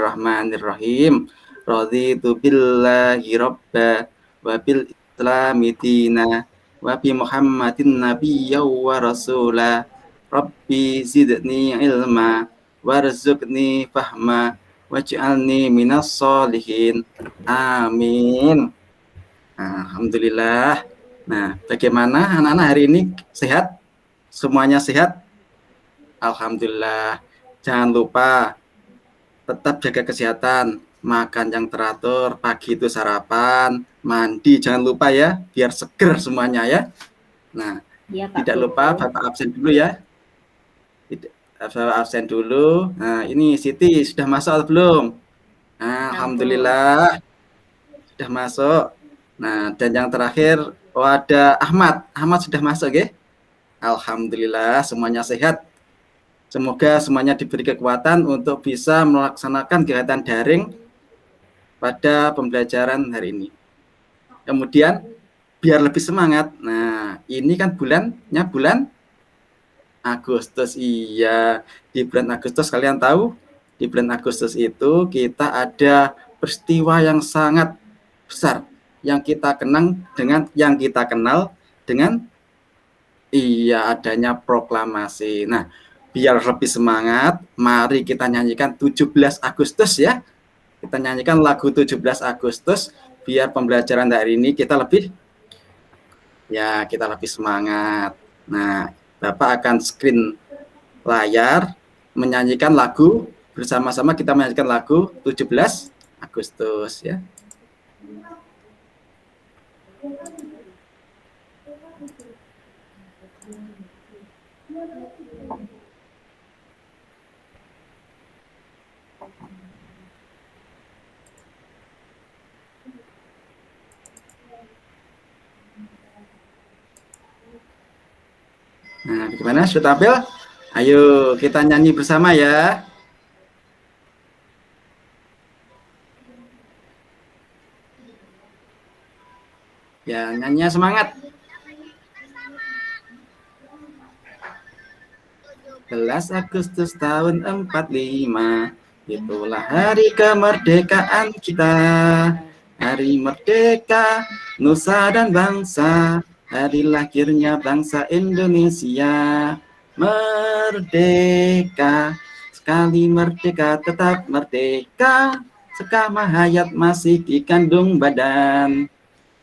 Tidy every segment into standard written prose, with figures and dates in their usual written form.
Bismillahirrahmanirrahim. Raditu billahi robba wa bil islami dina wa bi Muhammadin nabiyya wa rasula. Rabbi zidni ilma warzuqni fahma waj'alni minas solihin. Amin. Alhamdulillah. Nah, bagaimana anak-anak hari ini sehat? Semuanya sehat? Alhamdulillah. Jangan lupa tetap jaga kesehatan, makan yang teratur, pagi itu sarapan, mandi jangan lupa ya, biar seger semuanya ya. Nah, ya, Pak, tidak lupa Bapak absen dulu ya. Absen dulu. Nah, ini Siti sudah masuk atau belum? Nah, alhamdulillah sudah masuk. Nah, dan yang terakhir ada Ahmad. Ahmad sudah masuk ya? Alhamdulillah semuanya sehat. Semoga semuanya diberi kekuatan untuk bisa melaksanakan kegiatan daring pada pembelajaran hari ini. Kemudian biar lebih semangat. Nah, ini kan bulannya bulan Agustus. Iya, di bulan Agustus kalian tahu, di bulan Agustus itu kita ada peristiwa yang sangat besar yang kita kenal dengan adanya proklamasi. Nah, biar lebih semangat, mari kita nyanyikan 17 Agustus ya. Kita nyanyikan lagu 17 Agustus biar pembelajaran hari ini kita lebih semangat. Nah, Bapak akan screen layar menyanyikan lagu bersama-sama, kita menyanyikan lagu 17 Agustus ya. Nah, bagaimana? Sudah tampil? Ayo kita nyanyi bersama ya. Ya, nyanyinya semangat. 11 Agustus tahun 45, itulah hari kemerdekaan kita. Hari merdeka, nusa dan bangsa, hari lahirnya bangsa Indonesia. Merdeka, sekali merdeka tetap merdeka, sekama hayat masih dikandung badan.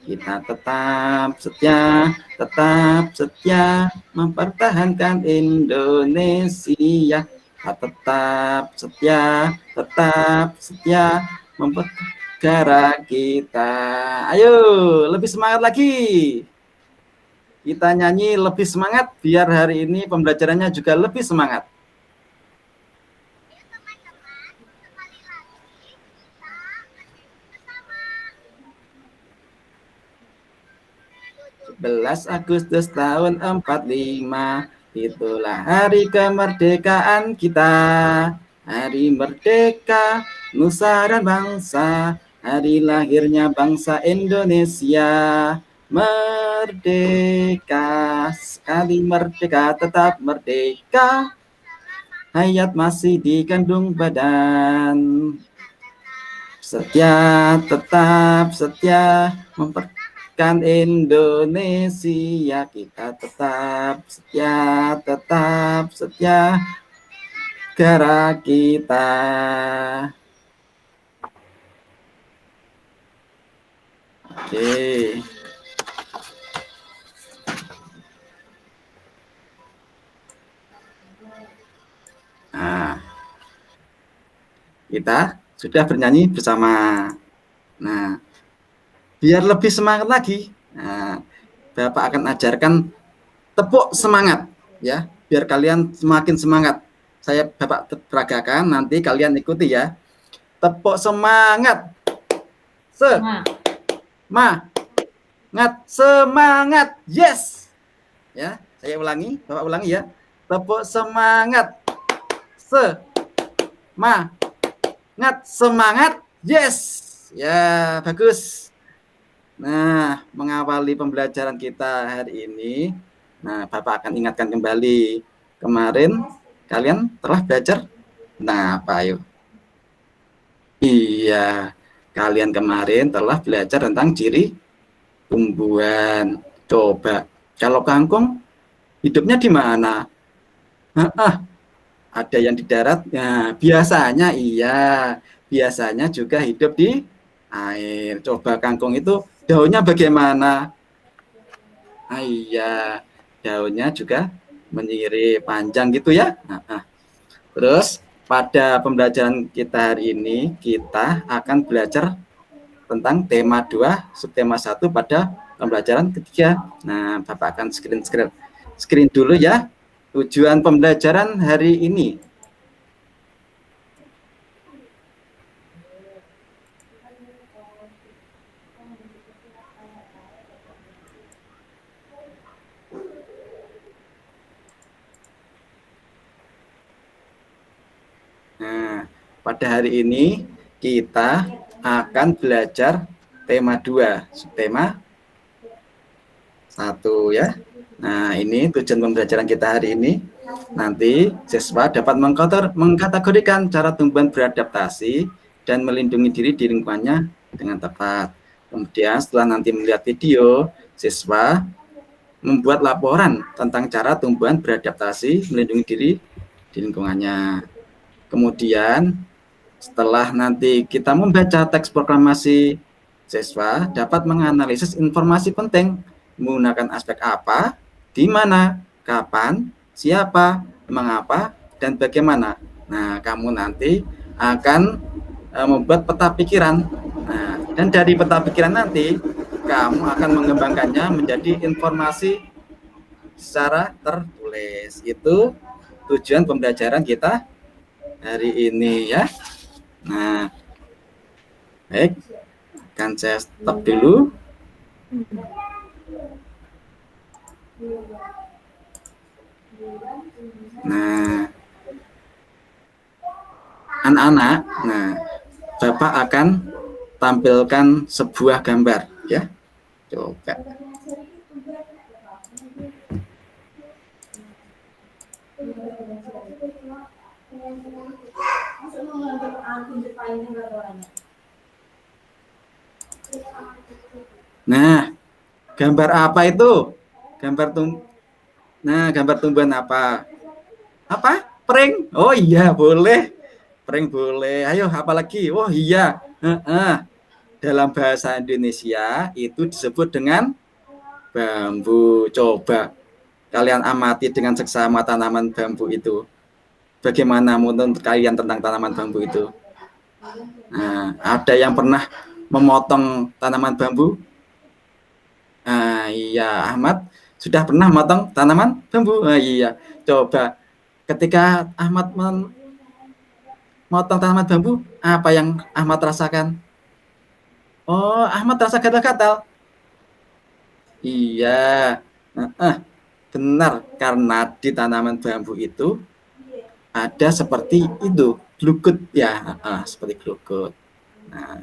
Kita tetap setia mempertahankan Indonesia. Tetap setia mempertahankan negara kita. Ayo, lebih semangat lagi. Kita nyanyi lebih semangat biar hari ini pembelajarannya juga lebih semangat. Belas Agustus tahun 45, itulah hari kemerdekaan kita. Hari merdeka, nusa dan bangsa, hari lahirnya bangsa Indonesia. Merdeka, sekali merdeka tetap merdeka, hayat masih dikandung badan. Tetap setia mempertahankan Indonesia. Kita tetap setia negara kita. Oke. Nah, kita sudah bernyanyi bersama. Nah, biar lebih semangat lagi, Bapak akan ajarkan tepuk semangat ya, biar kalian semakin semangat. Saya Bapak peragakan, nanti kalian ikuti ya. Tepuk semangat. Semangat. Yes. Ya, saya ulangi, Bapak ulangi ya. Tepuk semangat. Semangat. Yes. Ya, bagus. Nah, mengawali pembelajaran kita hari ini, nah, Bapak akan ingatkan kembali. Kemarin kalian telah belajar. Nah, apa ayo? Iya, kalian kemarin telah belajar tentang ciri tumbuhan. Coba, kalau kangkung hidupnya di mana? Hah, ada yang di darat? Nah, biasanya iya, biasanya juga hidup di air. Coba kangkung itu daunnya bagaimana? Ah, iya, daunnya juga menyirip panjang gitu ya. Terus pada pembelajaran kita hari ini kita akan belajar tentang tema 2, subtema 1 pada pembelajaran ketiga. Nah, Bapak akan screen dulu ya. Tujuan pembelajaran hari ini. Nah, pada hari ini kita akan belajar tema 2, subtema 1 ya. Nah, ini tujuan pembelajaran kita hari ini. Nanti siswa dapat mengkategorikan cara tumbuhan beradaptasi dan melindungi diri di lingkungannya dengan tepat. Kemudian setelah nanti melihat video, siswa membuat laporan tentang cara tumbuhan beradaptasi melindungi diri di lingkungannya. Kemudian setelah nanti kita membaca teks proklamasi, siswa dapat menganalisis informasi penting menggunakan aspek apa, di mana, kapan, siapa, mengapa, dan bagaimana. Nah, kamu nanti akan membuat peta pikiran. Nah, dan dari peta pikiran nanti, kamu akan mengembangkannya menjadi informasi secara tertulis. Itu tujuan pembelajaran kita hari ini ya. Nah, baik, akan saya stop dulu. Nah, anak-anak, nah, Bapak akan tampilkan sebuah gambar ya. Coba. Nah, gambar apa itu? Gambar tumbuhan apa? Apa? Pring? Oh iya, boleh. Pring boleh. Ayo, apa lagi? Oh iya. Dalam bahasa Indonesia itu disebut dengan bambu. Coba kalian amati dengan seksama tanaman bambu itu. Bagaimana menurut kalian tentang tanaman bambu itu? Nah, ada yang pernah memotong tanaman bambu? Nah, iya, Ahmad sudah pernah memotong tanaman bambu. Nah, iya, coba ketika Ahmad memotong tanaman bambu, apa yang Ahmad rasakan? Oh, Ahmad rasa gatal-gatal. Iya, benar, karena di tanaman bambu itu ada seperti itu, glugut ya, seperti glugut. Nah,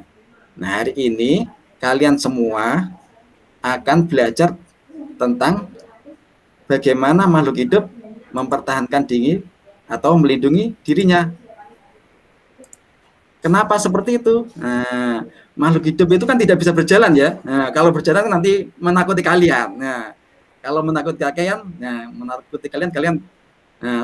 hari ini kalian semua akan belajar tentang bagaimana makhluk hidup mempertahankan diri atau melindungi dirinya. Kenapa seperti itu? Nah, makhluk hidup itu kan tidak bisa berjalan ya. Nah, kalau berjalan nanti menakuti kalian. Nah, kalau menakuti kalian,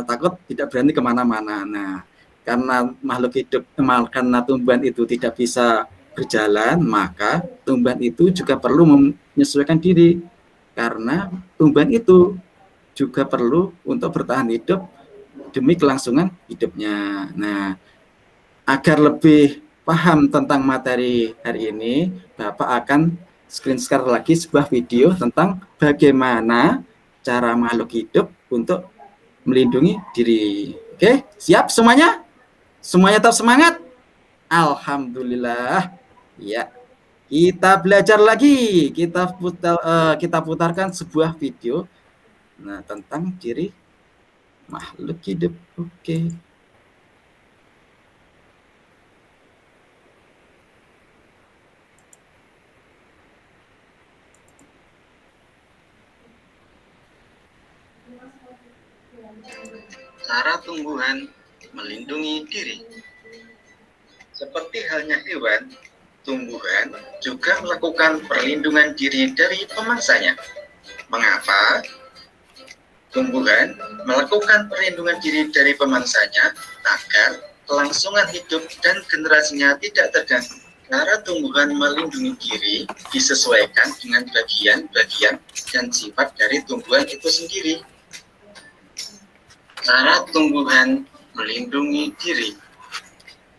takut tidak berani kemana-mana. Nah, karena makhluk hidup, karena tumbuhan itu tidak bisa berjalan, maka tumbuhan itu juga perlu menyesuaikan diri. Karena tumbuhan itu juga perlu untuk bertahan hidup demi kelangsungan hidupnya. Nah, agar lebih paham tentang materi hari ini, Bapak akan screen share lagi sebuah video tentang bagaimana cara makhluk hidup untuk melindungi diri. Oke, siap semuanya? Semuanya tetap semangat? Alhamdulillah. Ya, kita belajar lagi. Kita putarkan sebuah video tentang ciri makhluk hidup. Oke. Cara tumbuhan melindungi diri. Seperti halnya hewan, tumbuhan juga melakukan perlindungan diri dari pemangsanya. Mengapa? Tumbuhan melakukan perlindungan diri dari pemangsanya agar kelangsungan hidup dan generasinya tidak terganggu. Cara tumbuhan melindungi diri disesuaikan dengan bagian-bagian dan sifat dari tumbuhan itu sendiri. Cara tumbuhan melindungi diri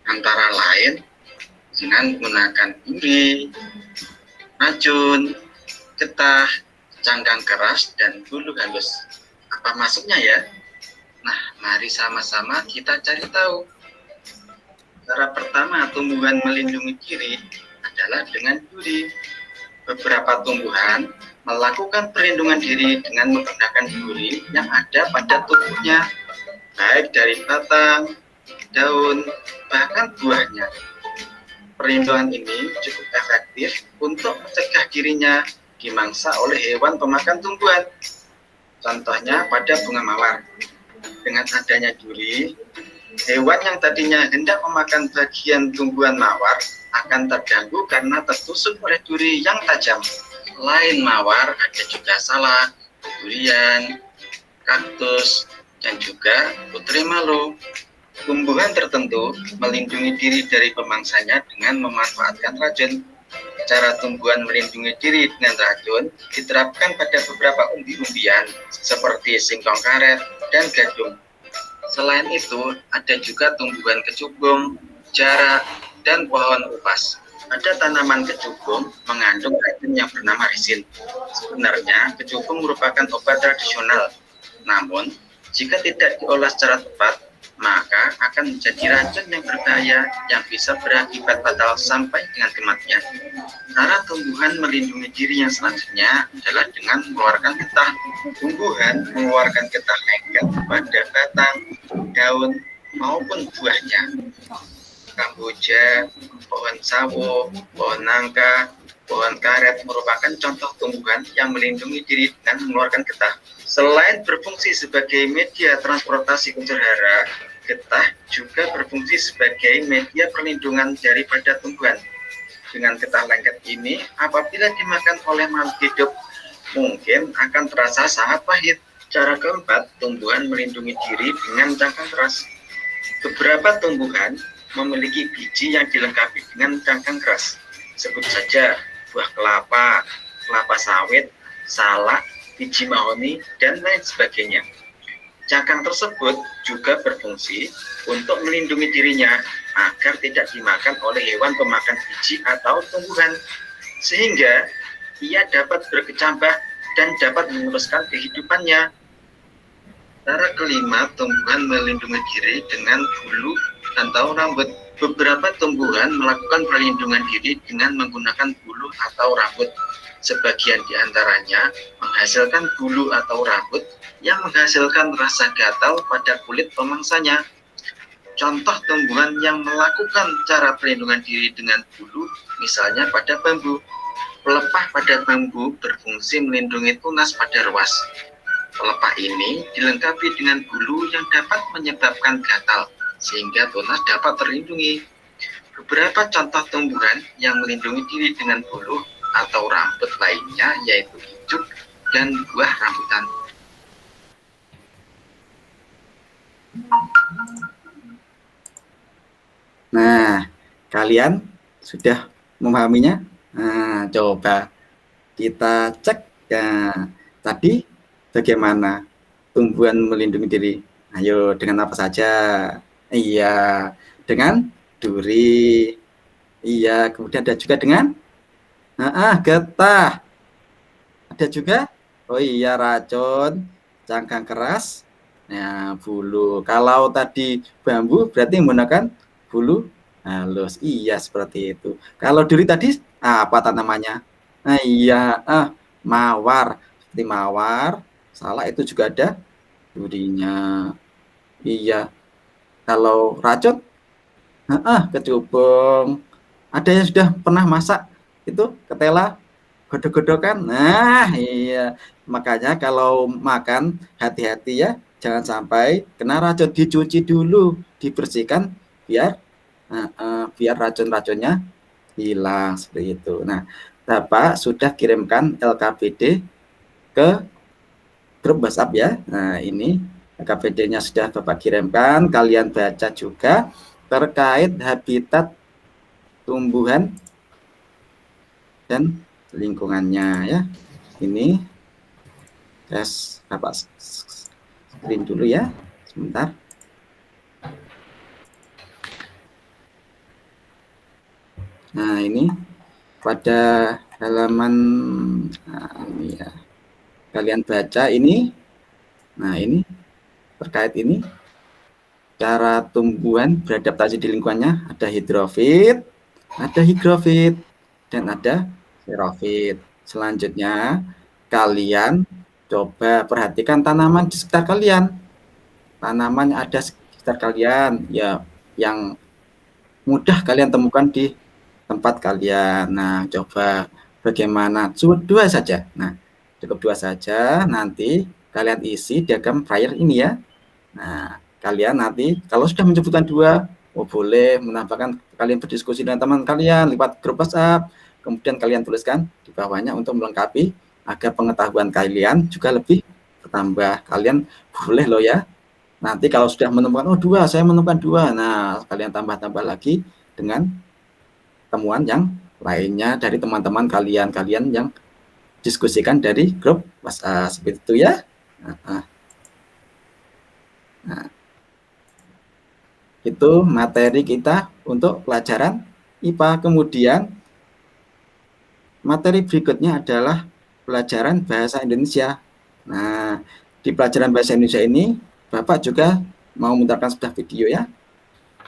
antara lain dengan menggunakan duri, racun, getah, cangkang keras, dan bulu halus. Apa maksudnya ya? Nah, mari sama-sama kita cari tahu. Cara pertama tumbuhan melindungi diri adalah dengan duri. Beberapa tumbuhan melakukan perlindungan diri dengan menggunakan duri yang ada pada tubuhnya, baik dari batang, daun, bahkan buahnya. Perlindungan ini cukup efektif untuk mencegah dirinya dimangsa oleh hewan pemakan tumbuhan. Contohnya pada bunga mawar. Dengan adanya duri, hewan yang tadinya hendak memakan bagian tumbuhan mawar akan terganggu karena tertusuk oleh duri yang tajam. Selain mawar, ada juga salak, durian, kaktus, dan juga putri malu. Tumbuhan tertentu melindungi diri dari pemangsanya dengan memanfaatkan racun. Cara tumbuhan melindungi diri dengan racun diterapkan pada beberapa umbi-umbian seperti singkong karet dan gadung. Selain itu, ada juga tumbuhan kecubung, jarak, dan pohon upas. Ada tanaman kecubung mengandung racun yang bernama resin. Sebenarnya, kecubung merupakan obat tradisional. Namun, jika tidak diolah secara tepat, maka akan menjadi racun yang berbahaya yang bisa berakibat fatal sampai dengan kematian. Cara tumbuhan melindungi diri yang selanjutnya adalah dengan mengeluarkan getah. Tumbuhan mengeluarkan getah lengket pada batang, daun, maupun buahnya. Kamboja, pohon sawo, pohon nangka, pohon karet merupakan contoh tumbuhan yang melindungi diri dengan mengeluarkan getah. Selain berfungsi sebagai media transportasi unsur hara, getah juga berfungsi sebagai media perlindungan daripada tumbuhan. Dengan getah lengket ini, apabila dimakan oleh makhluk hidup, mungkin akan terasa sangat pahit. Cara keempat, tumbuhan melindungi diri dengan cangkang keras. Beberapa tumbuhan memiliki biji yang dilengkapi dengan cangkang keras. Sebut saja buah kelapa, kelapa sawit, salak, biji mahoni, dan lain sebagainya. Cangkang tersebut juga berfungsi untuk melindungi dirinya agar tidak dimakan oleh hewan pemakan biji atau tumbuhan, sehingga ia dapat berkecambah dan dapat meneruskan kehidupannya. Cara kelima, tumbuhan melindungi diri dengan bulu atau rambut. Beberapa tumbuhan melakukan perlindungan diri dengan menggunakan bulu atau rambut. Sebagian di antaranya menghasilkan bulu atau rambut yang menghasilkan rasa gatal pada kulit pemangsanya. Contoh tumbuhan yang melakukan cara perlindungan diri dengan bulu, misalnya pada bambu. Pelepah pada bambu berfungsi melindungi tunas pada ruas. Pelepah ini dilengkapi dengan bulu yang dapat menyebabkan gatal, sehingga tunas dapat terlindungi. Beberapa contoh tumbuhan yang melindungi diri dengan bulu atau rambut lainnya yaitu ijuk dan buah rambutan. Nah, kalian sudah memahaminya? Nah, coba kita cek ya. Tadi bagaimana tumbuhan melindungi diri? Ayo, dengan apa saja? Iya, dengan duri. Iya, kemudian ada juga dengan getah. Ada juga, oh iya, racun, cangkang keras, nah bulu. Kalau tadi bambu berarti menggunakan bulu halus. Iya, seperti itu. Kalau duri tadi apa tanamannya? Nah, iya, mawar. Seperti mawar, salah itu juga ada durinya. Iya. Kalau racun, kecubung. Ada yang sudah pernah masak itu ketela godok-godokan. Nah, iya. Makanya kalau makan hati-hati ya, jangan sampai kena racun, dicuci dulu, dibersihkan biar biar racun-racunnya hilang seperti itu. Nah, Bapak sudah kirimkan LKPD ke grup WhatsApp ya. Nah, ini LKPD-nya sudah Bapak kirimkan, kalian baca juga terkait habitat tumbuhan dan lingkungannya ya. Ini tes Bapak screen dulu ya, sebentar. Nah, ini pada halaman ini ya. Kalian baca ini. Nah, ini terkait ini cara tumbuhan beradaptasi di lingkungannya, ada hidrofit, ada higrofit, dan ada xerofit. Selanjutnya kalian coba perhatikan tanaman di sekitar kalian. Tanaman ada di sekitar kalian ya, yang mudah kalian temukan di tempat kalian. Nah, coba bagaimana? Cukup 2 saja. Nah, cukup 2 saja. Nanti kalian isi diagram prior ini ya. Nah, kalian nanti kalau sudah menyebutkan 2, boleh menambahkan, kalian berdiskusi dengan teman kalian lewat grup WhatsApp. Kemudian kalian tuliskan di bawahnya untuk melengkapi agar pengetahuan kalian juga lebih bertambah. Kalian boleh loh ya. Nanti kalau sudah menemukan, 2, saya menemukan 2. Nah, kalian tambah-tambah lagi dengan temuan yang lainnya dari teman-teman kalian yang diskusikan dari grup WhatsApp seperti itu ya. Nah, itu materi kita untuk pelajaran IPA. Kemudian materi berikutnya adalah pelajaran bahasa Indonesia. Nah, di pelajaran bahasa Indonesia ini Bapak juga mau memutarkan sebuah video ya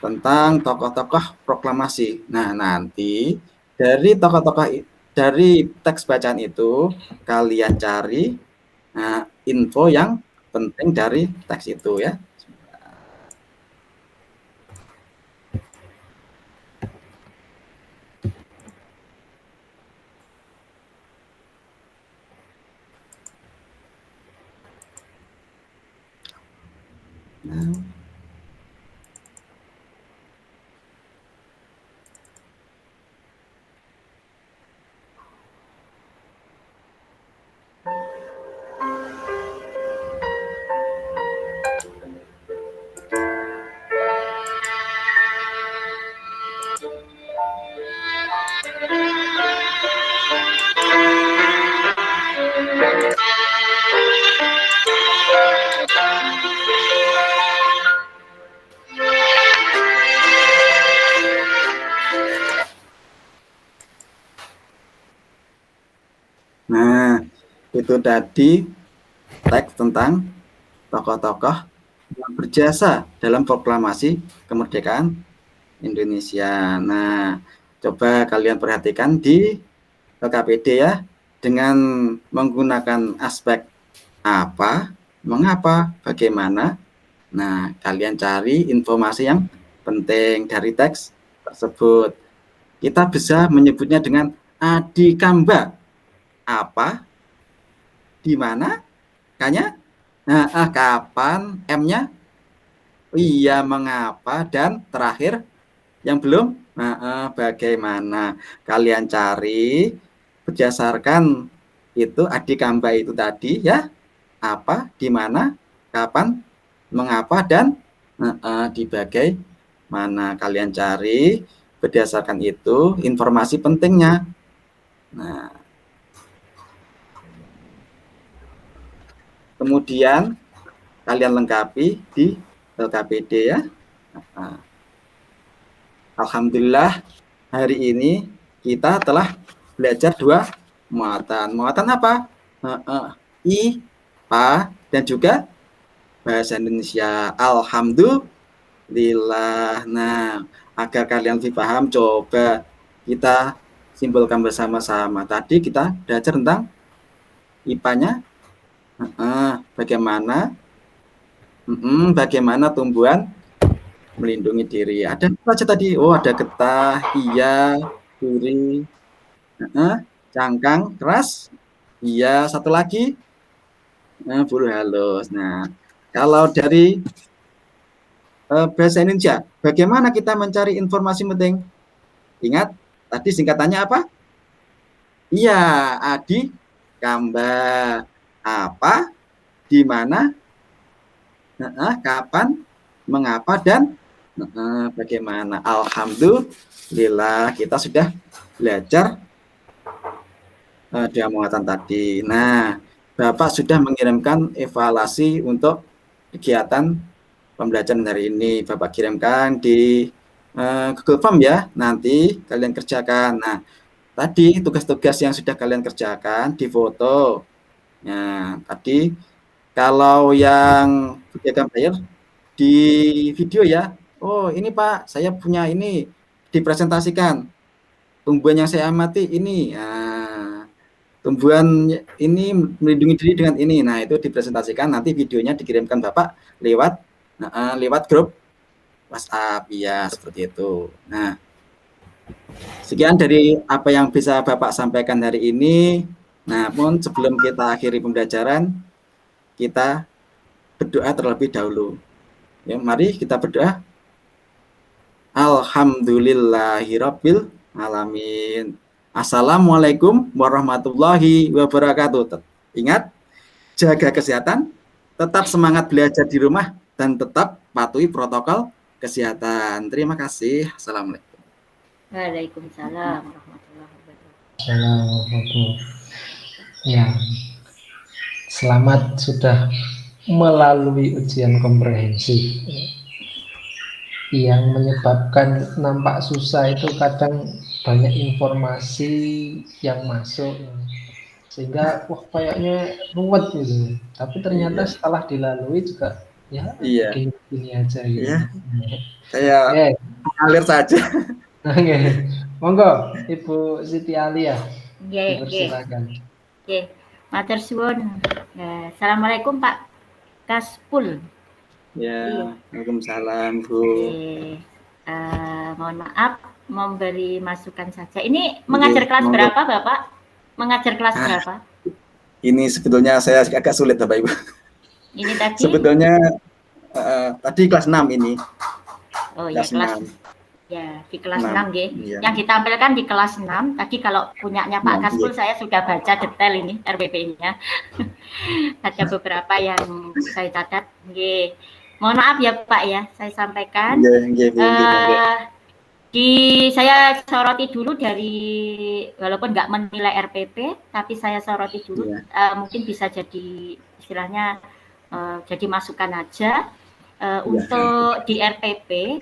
tentang tokoh-tokoh proklamasi. Nah, nanti dari tokoh-tokoh, dari teks bacaan itu kalian cari info yang penting dari teks itu ya. Nah, Nah, itu tadi teks tentang tokoh-tokoh yang berjasa dalam proklamasi kemerdekaan Indonesia. Nah, coba kalian perhatikan di LKPD ya, dengan menggunakan aspek apa, mengapa, bagaimana. Nah, kalian cari informasi yang penting dari teks tersebut. Kita bisa menyebutnya dengan adikamba. Apa, di mana, kanya, kapan, M-nya, iya, mengapa, dan terakhir yang belum, bagaimana. Kalian cari berdasarkan itu adikamba itu tadi ya, apa, di mana, kapan, mengapa, dan di bagaimana. Kalian cari berdasarkan itu informasi pentingnya. Nah, kemudian kalian lengkapi di LKPD ya. Alhamdulillah hari ini kita telah belajar 2 muatan. Muatan apa? IPA dan juga bahasa Indonesia. Alhamdulillah. Nah, agar kalian lebih paham, coba kita simpulkan bersama-sama. Tadi kita belajar tentang IPA-nya, bagaimana tumbuhan melindungi diri. Ada apa aja tadi? Ada getah, iya, duri, cangkang, keras, iya, satu lagi, bulu halus. Nah, kalau dari bahasa Indonesia. Bagaimana kita mencari informasi penting? Ingat, tadi singkatannya apa? Iya, Adi, gambar. Apa, di mana, kapan, mengapa, dan bagaimana. Alhamdulillah, kita sudah belajar dia muatan tadi. Nah, Bapak sudah mengirimkan evaluasi untuk kegiatan pembelajaran hari ini. Bapak kirimkan di Google Form ya. Nanti kalian kerjakan. Nah, tadi tugas-tugas yang sudah kalian kerjakan difoto. Nah, tadi kalau yang kegiatan bayar di video ya. Oh, ini Pak, saya punya ini dipresentasikan. Tumbuhan yang saya amati ini. Nah, tumbuhan ini melindungi diri dengan ini. Nah, itu dipresentasikan, nanti videonya dikirimkan Bapak lewat grup WhatsApp. Ya, seperti itu. Nah, sekian dari apa yang bisa Bapak sampaikan hari ini. Namun sebelum kita akhiri pembelajaran, kita berdoa terlebih dahulu. Ya, mari kita berdoa. Alhamdulillahirabbil alamin. Assalamualaikum warahmatullahi wabarakatuh. Ingat, jaga kesehatan, tetap semangat belajar di rumah, dan tetap patuhi protokol kesehatan. Terima kasih. Assalamualaikum. Waalaikumsalam warahmatullahi wabarakatuh. Assalamualaikum. Ya, selamat sudah melalui ujian komprehensif. Yang menyebabkan nampak susah itu kadang banyak informasi yang masuk, sehingga wah kayaknya ruwet gitu. Tapi ternyata setelah dilalui juga ya gini aja gitu. Iya. Saya mengalir saja. Oke. Monggo Ibu Siti Alia. Silakan. Oke, matur suwun. Assalamualaikum Pak Kaspul. Ya, Waalaikumsalam Bu. Mohon maaf memberi masukan saja. Ini mengajar kelas berapa Bapak? Mengajar kelas berapa? Ini sebetulnya saya agak sulit Bapak Ibu. Ini tadi? Sebetulnya tadi kelas 6 ini. Oh ya, kelas 6. Ya, di kelas 6 ya. Yang ditampilkan di kelas 6. Tadi kalau punyanya Pak Kaspul saya sudah baca detail ini RPP-nya. Ada beberapa yang saya catat. Nggih. Mohon maaf ya Pak ya, saya sampaikan. Saya soroti dulu dari, walaupun nggak menilai RPP, tapi saya soroti dulu. Mungkin bisa jadi istilahnya jadi masukan aja. Untuk di RPP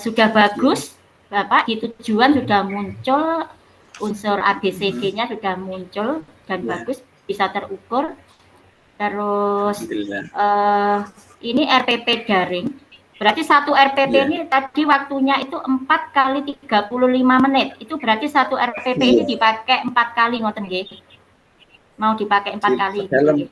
sudah bagus, Bapak. Di tujuan sudah muncul unsur ABCD-nya sudah muncul dan bagus, bisa terukur. Terus ini RPP daring, berarti satu RPP ini tadi waktunya itu 4 kali 35 menit. Itu berarti satu RPP ini dipakai 4 kali, ngoten nggih? Mau dipakai 4 kali. Dalam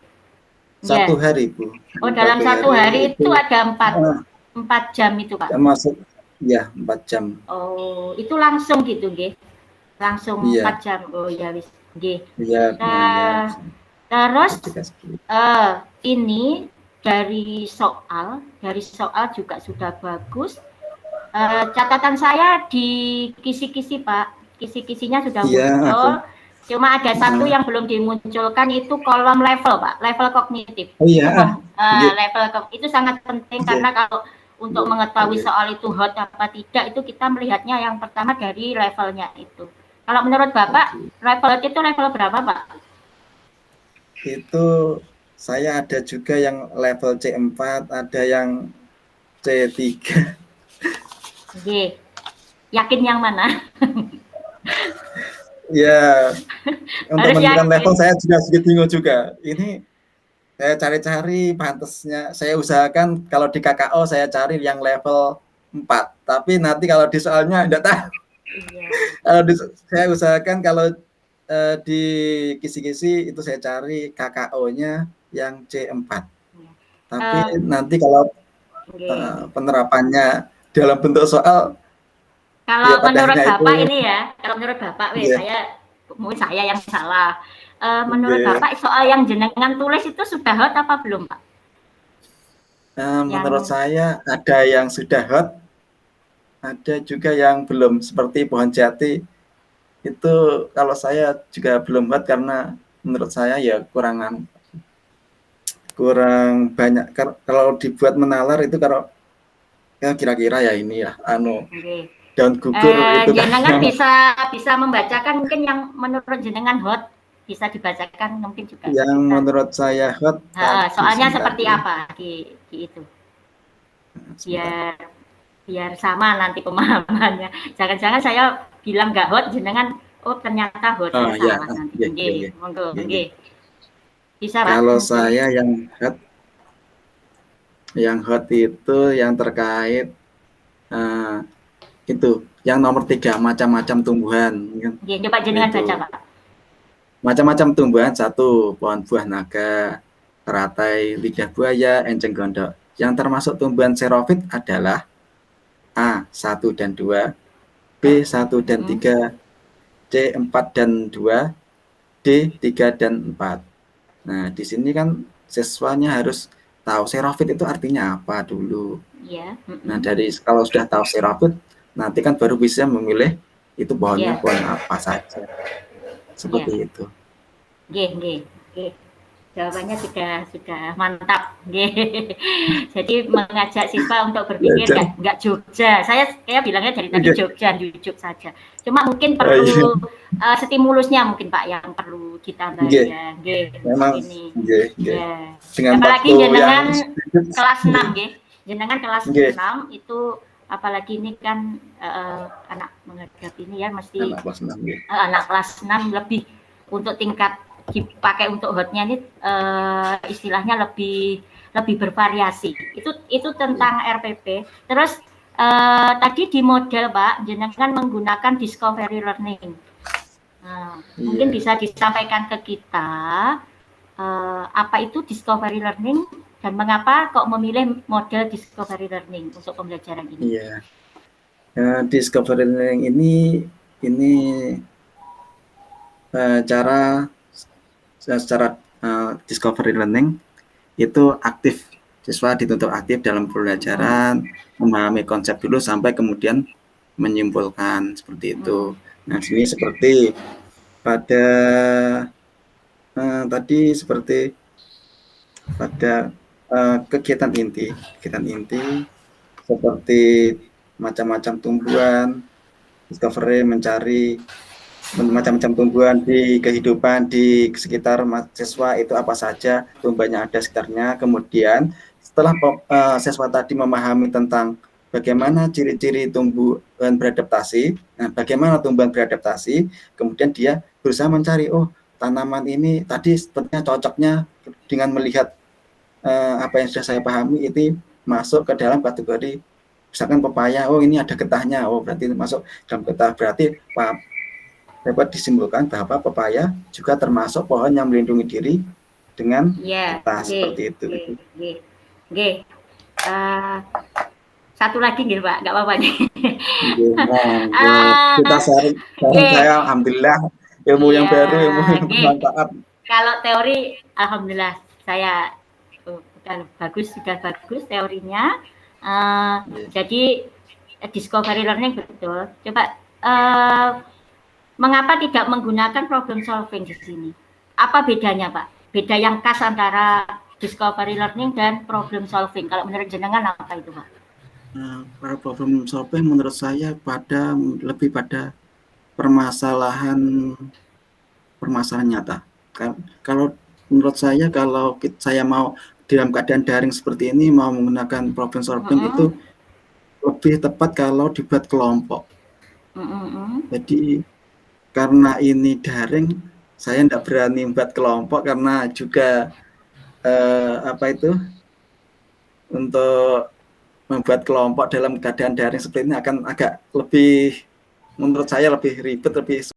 satu hari, Bu. Oh, dalam satu hari itu ada 4 jam itu, Pak? Masuk, ya 4 jam. Oh, itu langsung gitu nggih? Langsung 4 jam. Oh ya wis nggih. Terus ini dari soal juga sudah bagus. Catatan saya di kisi-kisi Pak, kisi-kisinya sudah muncul. Cuma ada satu yang belum dimunculkan, itu kolom level Pak, level kognitif. Oh iya. Level itu sangat penting karena kalau untuk mengetahui soal itu hot apa tidak, itu kita melihatnya yang pertama dari levelnya itu. Kalau menurut Bapak, level itu level berapa Pak? Itu saya ada juga yang level C4, ada yang C3. Oke. Yakin yang mana? Ya, untuk menentukan level saya juga sedikit bingung juga. Ini saya cari-cari pantasnya, saya usahakan kalau di KKO saya cari yang level 4. Tapi nanti kalau di soalnya enggak tahu. Kalau saya usahakan kalau di kisi-kisi itu saya cari KKO-nya yang C4. Tapi nanti kalau penerapannya dalam bentuk soal, kalau menurut Bapak itu, ini ya, kalau menurut Bapak, saya yang salah. Menurut Bapak soal yang jenengan tulis itu sudah hot apa belum Pak? Menurut saya ada yang sudah hot, ada juga yang belum. Seperti pohon jati itu kalau saya juga belum hot karena menurut saya ya kurang banyak. Kalau dibuat menalar itu kalau ya kira-kira ya ini ya daun gugur itu jenengan bisa membacakan mungkin yang menurut jenengan hot, bisa dibacakan mungkin juga. Yang menurut saya hot. Soalnya seperti apa di itu? Biar sama nanti pemahamannya. Jangan-jangan saya bilang nggak hot, jenengan ternyata hot. Ya, nanti. Monggo, bisa Pak? Kalau saya yang hot itu yang terkait itu yang nomor 3, macam-macam tumbuhan. Coba jenengan baca Pak. Macam-macam tumbuhan, 1 pohon buah naga, teratai, lidah buaya, enceng gondok. Yang termasuk tumbuhan xerophyt adalah A 1 dan 2, B 1 dan 3, C 4 dan 2, D 3 dan 4. Nah, di sini kan siswanya harus tahu xerophyt itu artinya apa dulu. Iya. Nah, kalau sudah tahu xerophyt, nanti kan baru bisa memilih itu pohonnya pohon apa saja. Seperti itu. Jawabannya sudah mantap. Jadi mengajak siswa untuk berpikir nggak Jogja. Saya bilangnya dari tadi Jogja, Jujuk saja. Cuma mungkin perlu stimulusnya mungkin Pak yang perlu ditambah ya. Memang ini. Dengan apalagi jenengan kelas 6 jenengan kelas 6 itu apalagi ini kan anak menghadap ini ya mesti anak kelas 6 lebih untuk tingkat dipakai untuk hotnya ini istilahnya lebih bervariasi. Itu tentang RPP. Terus tadi di model Pak jenengan menggunakan discovery learning. Mungkin bisa disampaikan ke kita apa itu discovery learning dan mengapa kok memilih model discovery learning untuk pembelajaran ini? Iya. Discovery learning ini cara secara discovery learning itu aktif, siswa dituntut aktif dalam pembelajaran, memahami konsep dulu sampai kemudian menyimpulkan seperti itu. Nah, sini seperti pada tadi seperti pada kegiatan inti seperti macam-macam tumbuhan, discovery mencari macam-macam tumbuhan di kehidupan di sekitar siswa itu apa saja tumbuhannya ada sekitarnya. Kemudian setelah siswa tadi memahami tentang bagaimana ciri-ciri tumbuhan beradaptasi, bagaimana tumbuhan beradaptasi, kemudian dia berusaha mencari tanaman ini tadi sepertinya cocoknya dengan melihat apa yang sudah saya pahami itu masuk ke dalam kategori misalkan pepaya, ini ada getahnya, berarti masuk dalam getah, berarti dapat disimpulkan bahwa pepaya juga termasuk pohon yang melindungi diri dengan getah seperti itu. Satu lagi nih Pak, nggak apa-apa nih. Kita sharing saya alhamdulillah ilmu yang baru, ilmu yang bermanfaat. Kalau teori alhamdulillah saya sudah bagus teorinya. Jadi discovery learning betul. Coba mengapa tidak menggunakan problem solving di sini? Apa bedanya Pak? Beda yang khas antara discovery learning dan problem solving. Kalau menurut jenengan apa itu Pak? Problem solving menurut saya lebih pada permasalahan nyata. Kalau menurut saya kalau saya mau dalam keadaan daring seperti ini mau menggunakan problem solving itu lebih tepat kalau dibuat kelompok. Jadi karena ini daring, saya tidak berani buat kelompok karena juga untuk membuat kelompok dalam keadaan daring seperti ini akan agak lebih, menurut saya lebih ribet, lebih